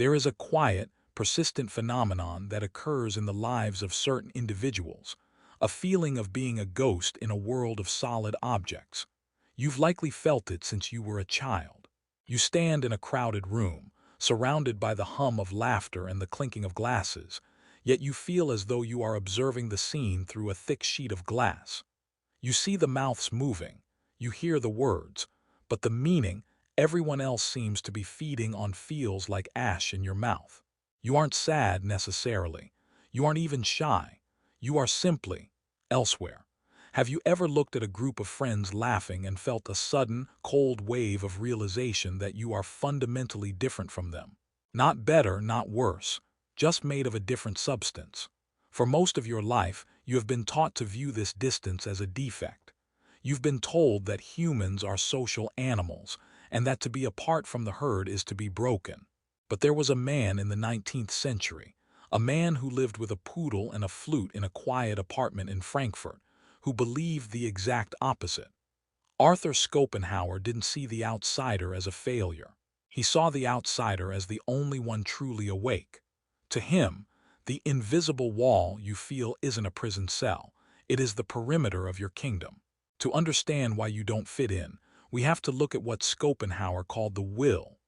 There is a quiet, persistent phenomenon that occurs in the lives of certain individuals, a feeling of being a ghost in a world of solid objects. You've likely felt it since you were a child. You stand in a crowded room, surrounded by the hum of laughter and the clinking of glasses, yet you feel as though you are observing the scene through a thick sheet of glass. You see the mouths moving, you hear the words, but the meaning everyone else seems to be feeding on feels like ash in your mouth. You aren't sad necessarily. You aren't even shy. You are simply elsewhere. Have you ever looked at a group of friends laughing and felt a sudden, cold wave of realization that you are fundamentally different from them? Not better, not worse, just made of a different substance. For most of your life, you have been taught to view this distance as a defect. You've been told that humans are social animals, and that to be apart from the herd is to be broken. But there was a man in the 19th century, a man who lived with a poodle and a flute in a quiet apartment in Frankfurt, who believed the exact opposite. Arthur Schopenhauer didn't see the outsider as a failure. He saw the outsider as the only one truly awake. To him, the invisible wall you feel isn't a prison cell, it is the perimeter of your kingdom. To understand why you don't fit in, we have to look at what Schopenhauer called the will.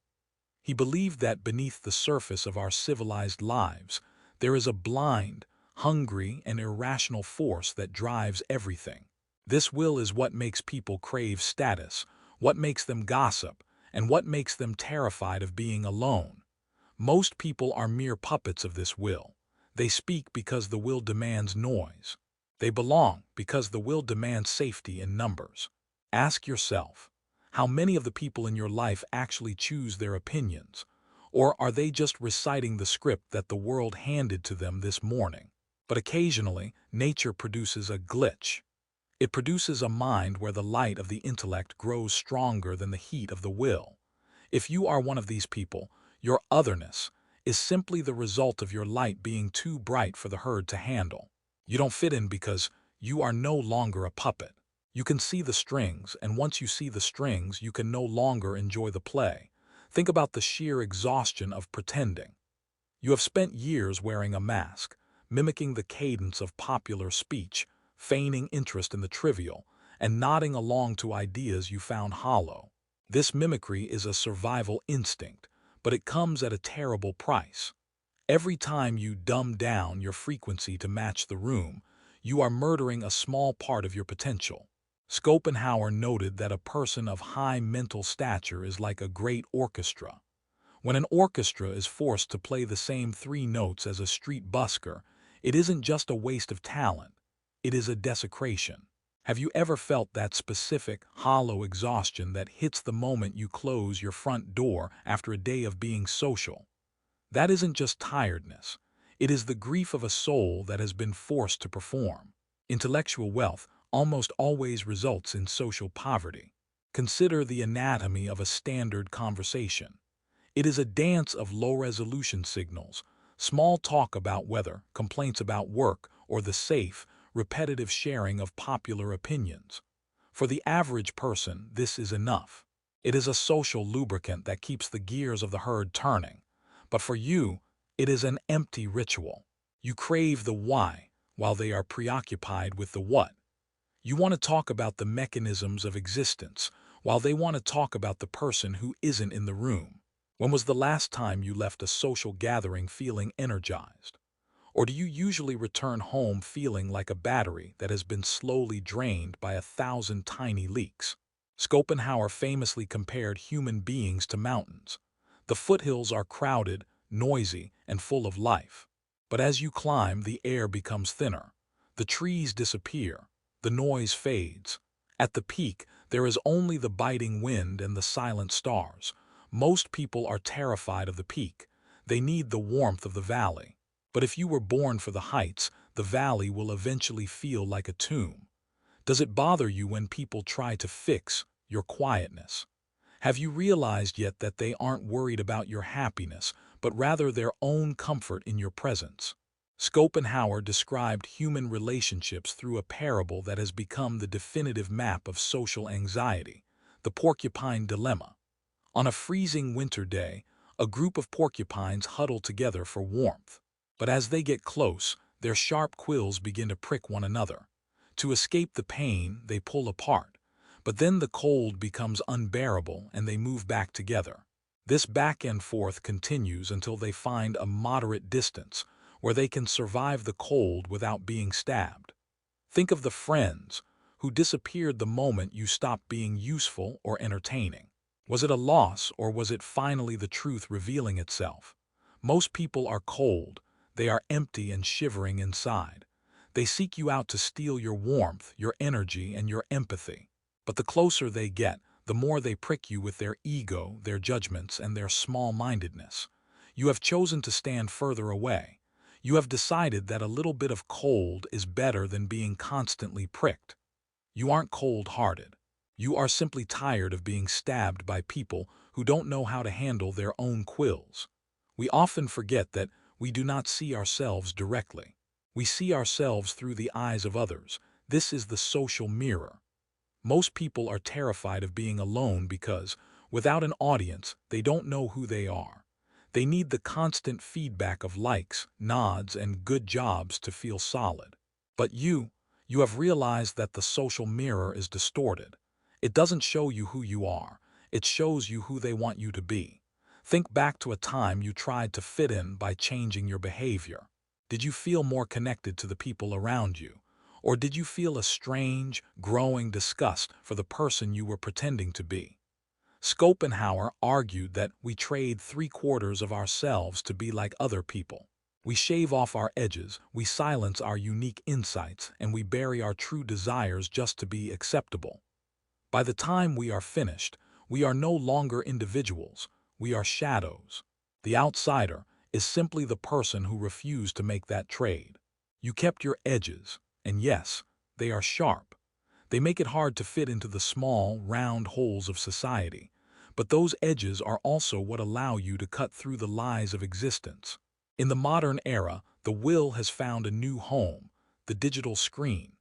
He believed that beneath the surface of our civilized lives, there is a blind, hungry, and irrational force that drives everything. This will is what makes people crave status, what makes them gossip, and what makes them terrified of being alone. Most people are mere puppets of this will. They speak because the will demands noise. They belong because the will demands safety in numbers. Ask yourself, how many of the people in your life actually choose their opinions? Or are they just reciting the script that the world handed to them this morning? But occasionally, nature produces a glitch. It produces a mind where the light of the intellect grows stronger than the heat of the will. If you are one of these people, your otherness is simply the result of your light being too bright for the herd to handle. You don't fit in because you are no longer a puppet. You can see the strings, and once you see the strings, you can no longer enjoy the play. Think about the sheer exhaustion of pretending. You have spent years wearing a mask, mimicking the cadence of popular speech, feigning interest in the trivial, and nodding along to ideas you found hollow. This mimicry is a survival instinct, but it comes at a terrible price. Every time you dumb down your frequency to match the room, you are murdering a small part of your potential. Schopenhauer noted that a person of high mental stature is like a great orchestra. When an orchestra is forced to play the same three notes as a street busker, it isn't just a waste of talent, it is a desecration. Have you ever felt that specific, hollow exhaustion that hits the moment you close your front door after a day of being social? That isn't just tiredness. It is the grief of a soul that has been forced to perform. Intellectual wealth almost always results in social poverty. Consider the anatomy of a standard conversation. It is a dance of low-resolution signals, small talk about weather, complaints about work, or the safe, repetitive sharing of popular opinions. For the average person, this is enough. It is a social lubricant that keeps the gears of the herd turning. But for you, it is an empty ritual. You crave the why, while they are preoccupied with the what. You want to talk about the mechanisms of existence, while they want to talk about the person who isn't in the room. When was the last time you left a social gathering feeling energized? Or do you usually return home feeling like a battery that has been slowly drained by 1,000 tiny leaks? Schopenhauer famously compared human beings to mountains. The foothills are crowded, noisy, and full of life. But as you climb, the air becomes thinner. The trees disappear. The noise fades. At the peak, there is only the biting wind and the silent stars. Most people are terrified of the peak. They need the warmth of the valley. But if you were born for the heights, the valley will eventually feel like a tomb. Does it bother you when people try to fix your quietness? Have you realized yet that they aren't worried about your happiness, but rather their own comfort in your presence? Schopenhauer described human relationships through a parable that has become the definitive map of social anxiety, the porcupine dilemma. On a freezing winter day, A group of porcupines huddle together for warmth. But as they get close, their sharp quills begin to prick one another. To escape the pain, they pull apart. But then the cold becomes unbearable and they move back together. This back and forth continues until they find a moderate distance where they can survive the cold without being stabbed. Think of the friends who disappeared the moment you stopped being useful or entertaining. Was it a loss, or was it finally the truth revealing itself? Most people are cold. They are empty and shivering inside. They seek you out to steal your warmth, your energy, and your empathy. But the closer they get, the more they prick you with their ego, their judgments, and their small-mindedness. You have chosen to stand further away. You have decided that a little bit of cold is better than being constantly pricked. You aren't cold-hearted. You are simply tired of being stabbed by people who don't know how to handle their own quills. We often forget that we do not see ourselves directly. We see ourselves through the eyes of others. This is the social mirror. Most people are terrified of being alone because, without an audience, they don't know who they are. They need the constant feedback of likes, nods, and good jobs to feel solid. But you have realized that the social mirror is distorted. It doesn't show you who you are. It shows you who they want you to be. Think back to a time you tried to fit in by changing your behavior. Did you feel more connected to the people around you? Or did you feel a strange, growing disgust for the person you were pretending to be? Schopenhauer argued that we trade 3/4 of ourselves to be like other people. We shave off our edges, we silence our unique insights, and we bury our true desires just to be acceptable. By the time we are finished, we are no longer individuals, we are shadows. The outsider is simply the person who refused to make that trade. You kept your edges, and yes, they are sharp. They make it hard to fit into the small, round holes of society. But those edges are also what allow you to cut through the lies of existence. In the modern era, the will has found a new home, the digital screen.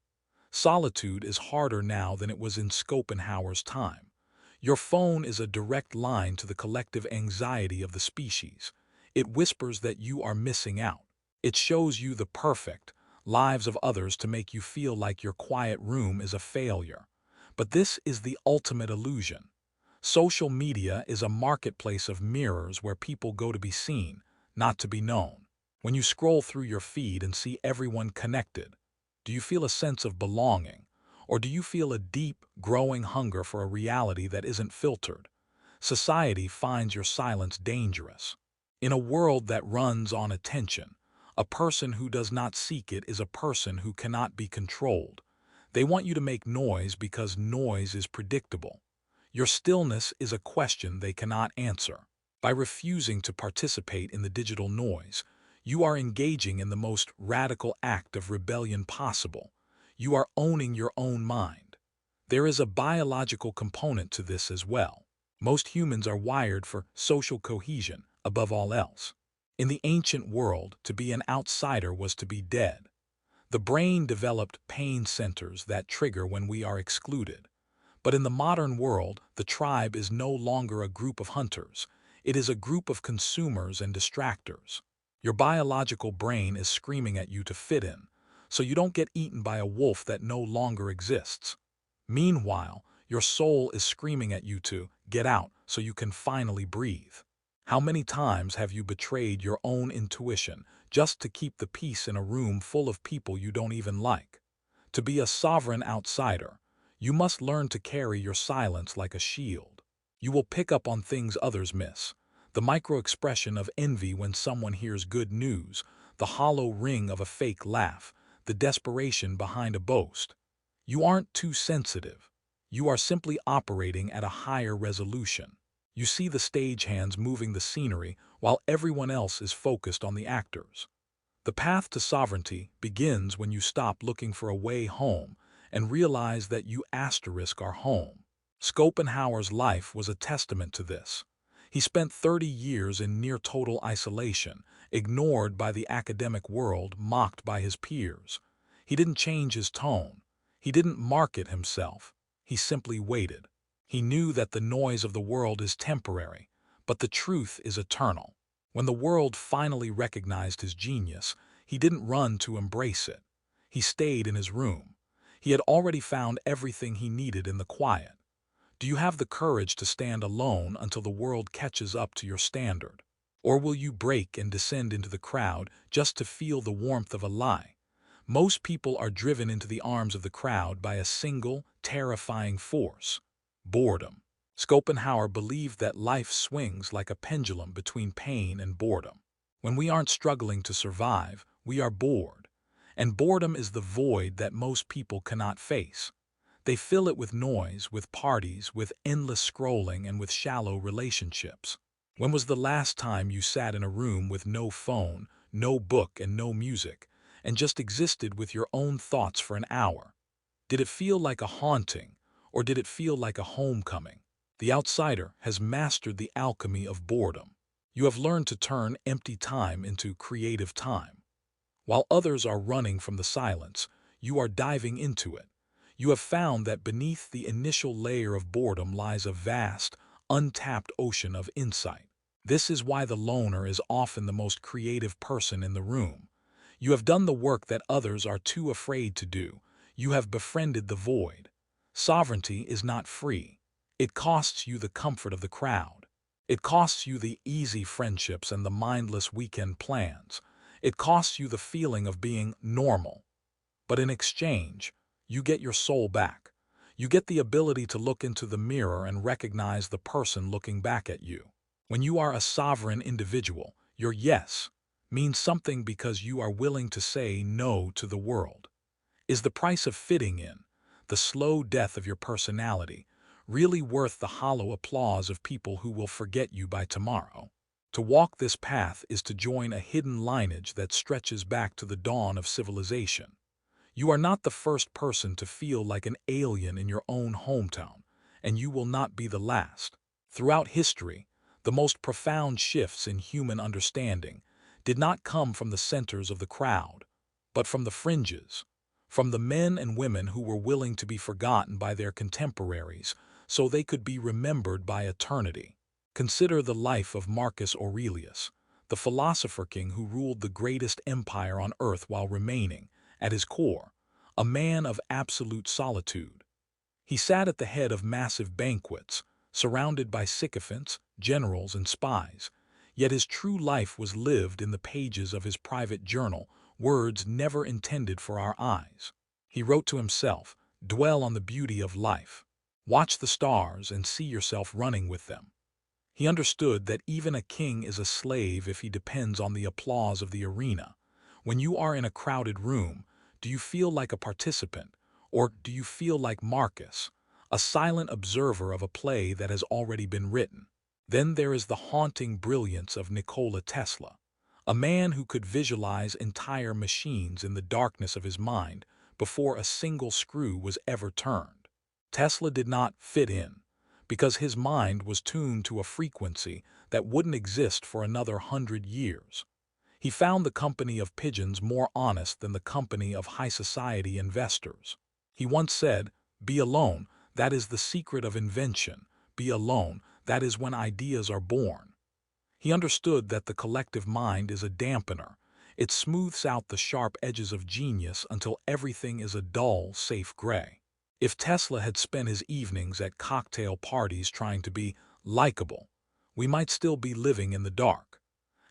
Solitude is harder now than it was in Schopenhauer's time. Your phone is a direct line to the collective anxiety of the species. It whispers that you are missing out. It shows you the perfect lives of others to make you feel like your quiet room is a failure. But this is the ultimate illusion. Social media is a marketplace of mirrors where people go to be seen, not to be known. When you scroll through your feed and see everyone connected, do you feel a sense of belonging? Or do you feel a deep, growing hunger for a reality that isn't filtered? Society finds your silence dangerous. In a world that runs on attention, a person who does not seek it is a person who cannot be controlled. They want you to make noise because noise is predictable. Your stillness is a question they cannot answer. By refusing to participate in the digital noise, you are engaging in the most radical act of rebellion possible. You are owning your own mind. There is a biological component to this as well. Most humans are wired for social cohesion above all else. In the ancient world, to be an outsider was to be dead. The brain developed pain centers that trigger when we are excluded. But in the modern world, the tribe is no longer a group of hunters. It is a group of consumers and distractors. Your biological brain is screaming at you to fit in, so you don't get eaten by a wolf that no longer exists. Meanwhile, your soul is screaming at you to get out so you can finally breathe. How many times have you betrayed your own intuition just to keep the peace in a room full of people you don't even like? To be a sovereign outsider, you must learn to carry your silence like a shield. You will pick up on things others miss. The micro-expression of envy when someone hears good news, the hollow ring of a fake laugh, the desperation behind a boast. You aren't too sensitive. You are simply operating at a higher resolution. You see the stagehands moving the scenery while everyone else is focused on the actors. The path to sovereignty begins when you stop looking for a way home and realize that you are home. Schopenhauer's life was a testament to this. He spent 30 years in near-total isolation, ignored by the academic world, mocked by his peers. He didn't change his tone. He didn't market himself. He simply waited. He knew that the noise of the world is temporary, But the truth is eternal. When the world finally recognized his genius, he didn't run to embrace it. He stayed in his room. He had already found everything he needed in the quiet. Do you have the courage to stand alone until the world catches up to your standard? Or will you break and descend into the crowd just to feel the warmth of a lie? Most people are driven into the arms of the crowd by a single, terrifying force: boredom. Schopenhauer believed that life swings like a pendulum between pain and boredom. When we aren't struggling to survive, we are bored. And boredom is the void that most people cannot face. They fill it with noise, with parties, with endless scrolling, and with shallow relationships. When was the last time you sat in a room with no phone, no book, and no music, and just existed with your own thoughts for an hour? Did it feel like a haunting, or did it feel like a homecoming? The outsider has mastered the alchemy of boredom. You have learned to turn empty time into creative time. While others are running from the silence, you are diving into it. You have found that beneath the initial layer of boredom lies a vast, untapped ocean of insight. This is why the loner is often the most creative person in the room. You have done the work that others are too afraid to do. You have befriended the void. Sovereignty is not free. It costs you the comfort of the crowd. It costs you the easy friendships and the mindless weekend plans. It costs you the feeling of being normal. But in exchange, you get your soul back. You get the ability to look into the mirror and recognize the person looking back at you. When you are a sovereign individual, your yes means something because you are willing to say no to the world. Is the price of fitting in, the slow death of your personality, really worth the hollow applause of people who will forget you by tomorrow? To walk this path is to join a hidden lineage that stretches back to the dawn of civilization. You are not the first person to feel like an alien in your own hometown, and you will not be the last. Throughout history, the most profound shifts in human understanding did not come from the centers of the crowd, but from the fringes, from the men and women who were willing to be forgotten by their contemporaries so they could be remembered by eternity. Consider the life of Marcus Aurelius, the philosopher king who ruled the greatest empire on earth while remaining, at his core, a man of absolute solitude. He sat at the head of massive banquets, surrounded by sycophants, generals, and spies, yet his true life was lived in the pages of his private journal, words never intended for our eyes. He wrote to himself, "Dwell on the beauty of life. Watch the stars and see yourself running with them." He understood that even a king is a slave if he depends on the applause of the arena. When you are in a crowded room, do you feel like a participant, or do you feel like Marcus, a silent observer of a play that has already been written? Then there is the haunting brilliance of Nikola Tesla, a man who could visualize entire machines in the darkness of his mind before a single screw was ever turned. Tesla did not fit in, because his mind was tuned to a frequency that wouldn't exist for another 100 years. He found the company of pigeons more honest than the company of high society investors. He once said, "Be alone, that is the secret of invention. Be alone, that is when ideas are born." He understood that the collective mind is a dampener. It smooths out the sharp edges of genius until everything is a dull, safe gray. If Tesla had spent his evenings at cocktail parties trying to be likable, we might still be living in the dark.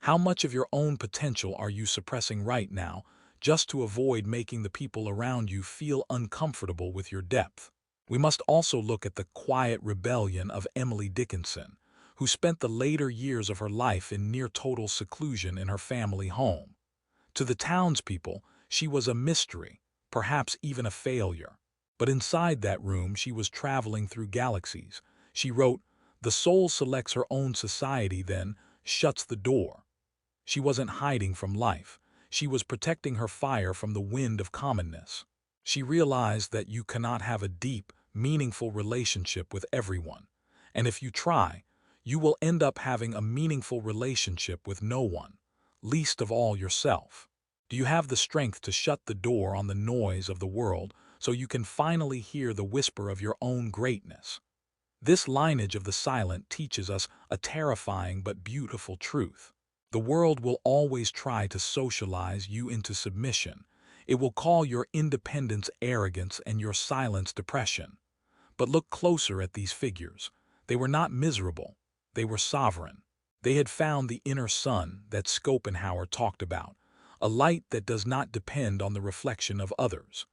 How much of your own potential are you suppressing right now just to avoid making the people around you feel uncomfortable with your depth? We must also look at the quiet rebellion of Emily Dickinson, who spent the later years of her life in near total seclusion in her family home. To the townspeople, she was a mystery, perhaps even a failure. But inside that room, she was traveling through galaxies. She wrote, "The soul selects her own society, then shuts the door." She wasn't hiding from life. She was protecting her fire from the wind of commonness. She realized that you cannot have a deep, meaningful relationship with everyone. And if you try, you will end up having a meaningful relationship with no one, least of all yourself. Do you have the strength to shut the door on the noise of the world so you can finally hear the whisper of your own greatness? This lineage of the silent teaches us a terrifying but beautiful truth. The world will always try to socialize you into submission. It will call your independence arrogance and your silence depression. But look closer at these figures. They were not miserable. They were sovereign. They had found the inner sun that Schopenhauer talked about, a light that does not depend on the reflection of others.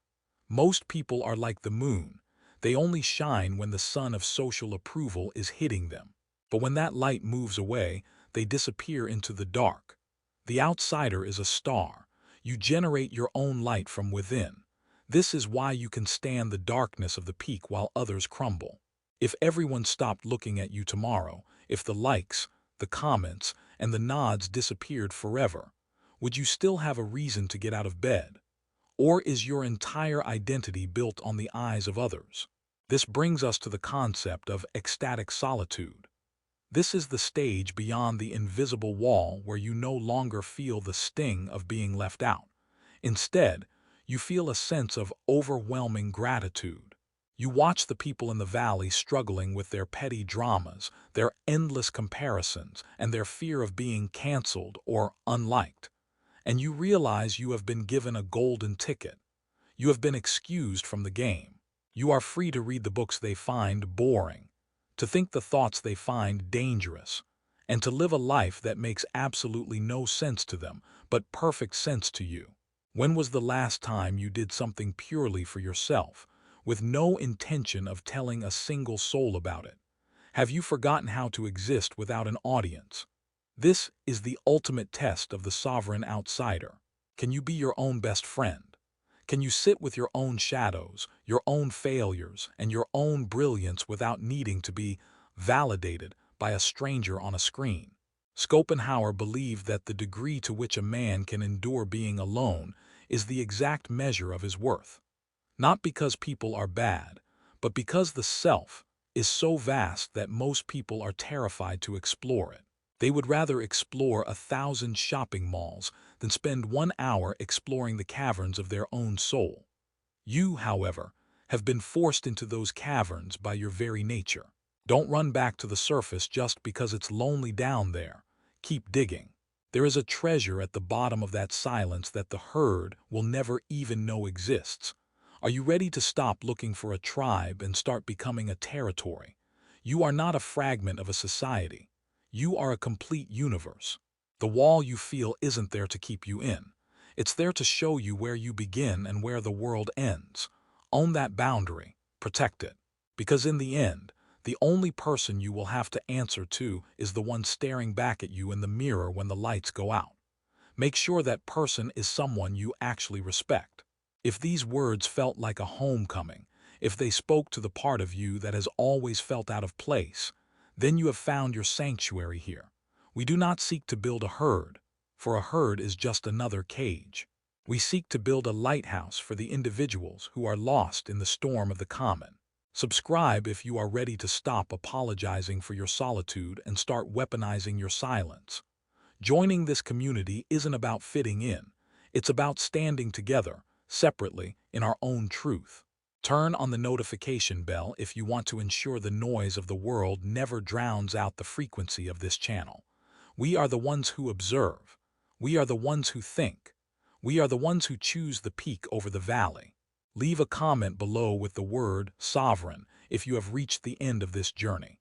Most people are like the moon. They only shine when the sun of social approval is hitting them. But when that light moves away, they disappear into the dark. The outsider is a star. You generate your own light from within. This is why you can stand the darkness of the peak while others crumble. If everyone stopped looking at you tomorrow, if the likes, the comments, and the nods disappeared forever, would you still have a reason to get out of bed? Or is your entire identity built on the eyes of others? This brings us to the concept of ecstatic solitude. This is the stage beyond the invisible wall where you no longer feel the sting of being left out. Instead, you feel a sense of overwhelming gratitude. You watch the people in the valley struggling with their petty dramas, their endless comparisons, and their fear of being canceled or unliked. And you realize you have been given a golden ticket. You have been excused from the game. You are free to read the books they find boring, to think the thoughts they find dangerous, and to live a life that makes absolutely no sense to them, but perfect sense to you. When was the last time you did something purely for yourself, with no intention of telling a single soul about it? Have you forgotten how to exist without an audience? This is the ultimate test of the sovereign outsider. Can you be your own best friend? Can you sit with your own shadows, your own failures, and your own brilliance without needing to be validated by a stranger on a screen? Schopenhauer believed that the degree to which a man can endure being alone is the exact measure of his worth. Not because people are bad, but because the self is so vast that most people are terrified to explore it. They would rather explore 1,000 shopping malls than spend 1 hour exploring the caverns of their own soul. You, however, have been forced into those caverns by your very nature. Don't run back to the surface just because it's lonely down there. Keep digging. There is a treasure at the bottom of that silence that the herd will never even know exists. Are you ready to stop looking for a tribe and start becoming a territory? You are not a fragment of a society. You are a complete universe. The wall you feel isn't there to keep you in. It's there to show you where you begin and where the world ends. Own that boundary. Protect it. Because in the end, the only person you will have to answer to is the one staring back at you in the mirror when the lights go out. Make sure that person is someone you actually respect. If these words felt like a homecoming, if they spoke to the part of you that has always felt out of place, then you have found your sanctuary here. We do not seek to build a herd, for a herd is just another cage. We seek to build a lighthouse for the individuals who are lost in the storm of the common. Subscribe if you are ready to stop apologizing for your solitude and start weaponizing your silence. Joining this community isn't about fitting in. It's about standing together, separately, in our own truth. Turn on the notification bell if you want to ensure the noise of the world never drowns out the frequency of this channel. We are the ones who observe. We are the ones who think. We are the ones who choose the peak over the valley. Leave a comment below with the word sovereign if you have reached the end of this journey.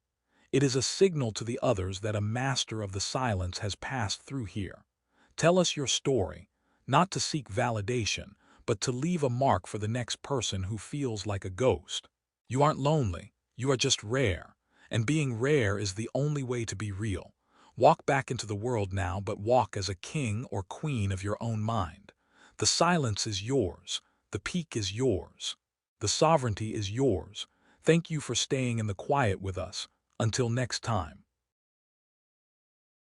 It is a signal to the others that a master of the silence has passed through here. Tell us your story, not to seek validation, but to leave a mark for the next person who feels like a ghost. You aren't lonely, you are just rare, and being rare is the only way to be real. Walk back into the world now, but walk as a king or queen of your own mind. The silence is yours, the peak is yours, the sovereignty is yours. Thank you for staying in the quiet with us. Until next time.